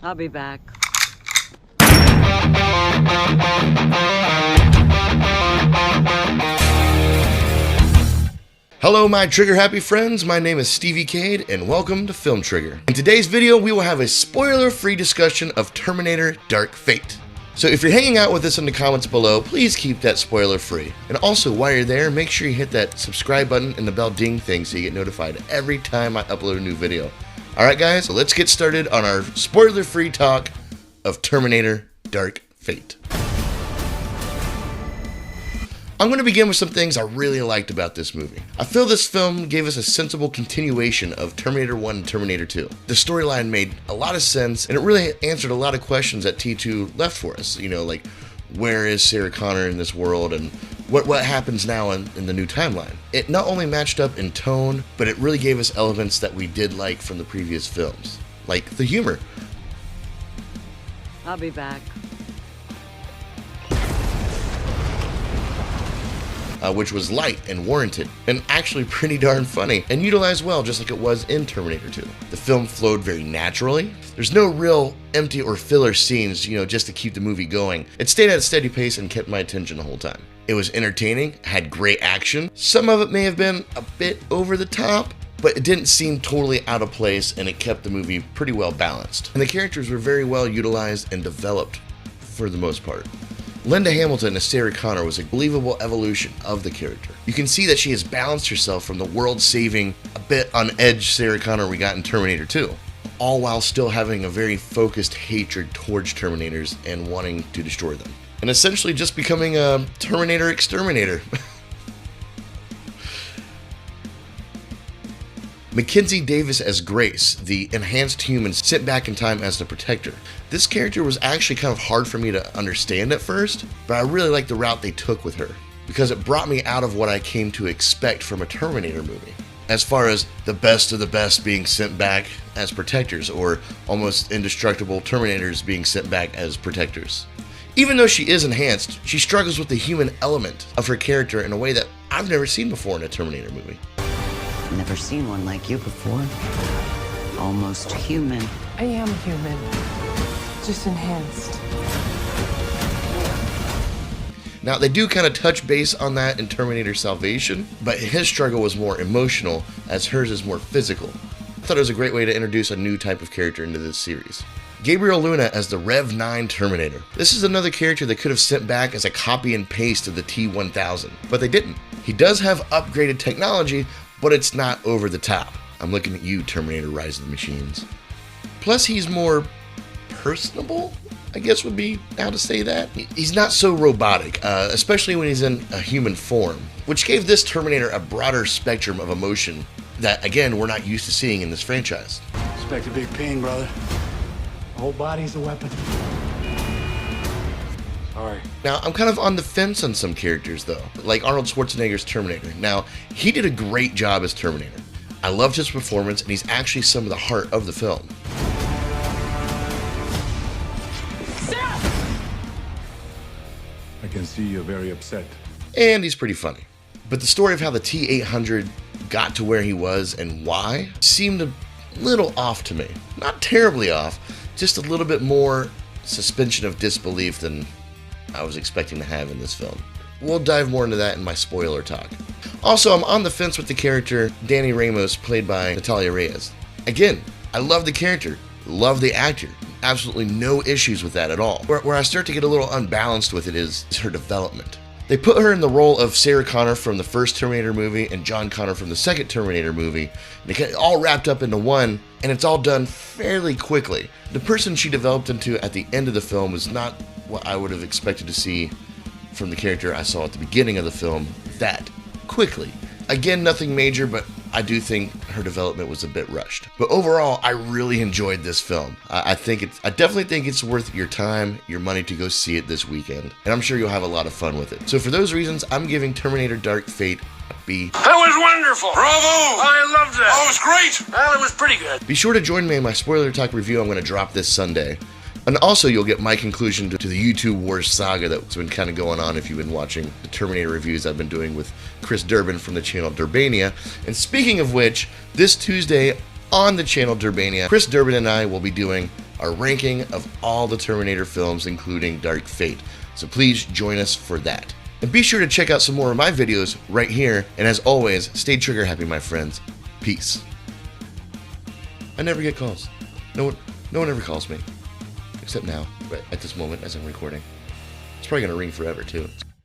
I'll be back. Hello my trigger happy friends, my name is Stevie Cade and welcome to Film Trigger. In today's video we will have a spoiler-free discussion of Terminator Dark Fate. So if you're hanging out with us in the comments below, please keep that spoiler free. And also while you're there, make sure you hit that subscribe button and the bell ding thing so you get notified every time I upload a new video. Alright guys, so let's get started on our spoiler-free talk of Terminator Dark Fate. I'm going to begin with some things I really liked about this movie. I feel this film gave us a sensible continuation of Terminator 1 and Terminator 2. The storyline made a lot of sense, and it really answered a lot of questions that T2 left for us. You know, like, where is Sarah Connor in this world, and what happens now in the new timeline? It not only matched up in tone, but it really gave us elements that we did like from the previous films. Like the humor. I'll be back. Which was light and warranted, and actually pretty darn funny, and utilized well just like it was in Terminator 2. The film flowed very naturally. There's no real empty or filler scenes, you know, just to keep the movie going. It stayed at a steady pace and kept my attention the whole time. It was entertaining, had great action. Some of it may have been a bit over the top, but it didn't seem totally out of place, and it kept the movie pretty well balanced. And the characters were very well utilized and developed for the most part. Linda Hamilton as Sarah Connor was a believable evolution of the character. You can see that she has balanced herself from the world-saving, a bit on edge Sarah Connor we got in Terminator 2, all while still having a very focused hatred towards Terminators and wanting to destroy them. And essentially just becoming a Terminator exterminator. Mackenzie Davis as Grace, the enhanced human sent back in time as the Protector. This character was actually kind of hard for me to understand at first, but I really liked the route they took with her, because it brought me out of what I came to expect from a Terminator movie. As far as the best of the best being sent back as Protectors, or almost indestructible Terminators being sent back as Protectors. Even though she is enhanced, she struggles with the human element of her character in a way that I've never seen before in a Terminator movie. Never seen one like you before. Almost human. I am human, just enhanced. Now, they do kind of touch base on that in Terminator Salvation, but his struggle was more emotional, as hers is more physical. I thought it was a great way to introduce a new type of character into this series. Gabriel Luna as the Rev-9 Terminator. This is another character they could have sent back as a copy and paste of the T-1000, but they didn't. He does have upgraded technology, but it's not over the top. I'm looking at you, Terminator Rise of the Machines. Plus, he's more personable, I guess would be how to say that. He's not so robotic, especially when he's in a human form, which gave this Terminator a broader spectrum of emotion that, again, we're not used to seeing in this franchise. Expect a big pain, brother. The whole body's a weapon. Sorry. Now, I'm kind of on the fence on some characters, though, like Arnold Schwarzenegger's Terminator. Now, he did a great job as Terminator. I loved his performance, and he's actually some of the heart of the film. I can see you're very upset. And he's pretty funny. But the story of how the T-800 got to where he was and why seemed a little off to me. Not terribly off, just a little bit more suspension of disbelief than I was expecting to have in this film. We'll dive more into that in my spoiler talk. Also, I'm on the fence with the character Dani Ramos, played by Natalia Reyes. Again, I love the character, love the actor, absolutely no issues with that at all. Where I start to get a little unbalanced with it is her development. They put her in the role of Sarah Connor from the first Terminator movie and John Connor from the second Terminator movie. They get it all wrapped up into one, and it's all done fairly quickly. The person she developed into at the end of the film was not what I would have expected to see from the character I saw at the beginning of the film that quickly. Again, nothing major, but I do think her development was a bit rushed. But overall, I really enjoyed this film. I definitely think it's worth your time, your money to go see it this weekend. And I'm sure you'll have a lot of fun with it. So for those reasons, I'm giving Terminator Dark Fate a B. That was wonderful! Bravo! I loved that! Oh, it was great! Well, it was pretty good. Be sure to join me in my spoiler talk review I'm going to drop this Sunday. And also, you'll get my conclusion to the YouTube Wars saga that's been kind of going on if you've been watching the Terminator reviews I've been doing with Chris Durbin from the channel Durbania. And speaking of which, this Tuesday on the channel Durbania, Chris Durbin and I will be doing our ranking of all the Terminator films, including Dark Fate. So please join us for that. And be sure to check out some more of my videos right here. And as always, stay trigger happy, my friends. Peace. I never get calls. No one ever calls me. Except now, right at this moment as I'm recording. It's probably going to ring forever, too.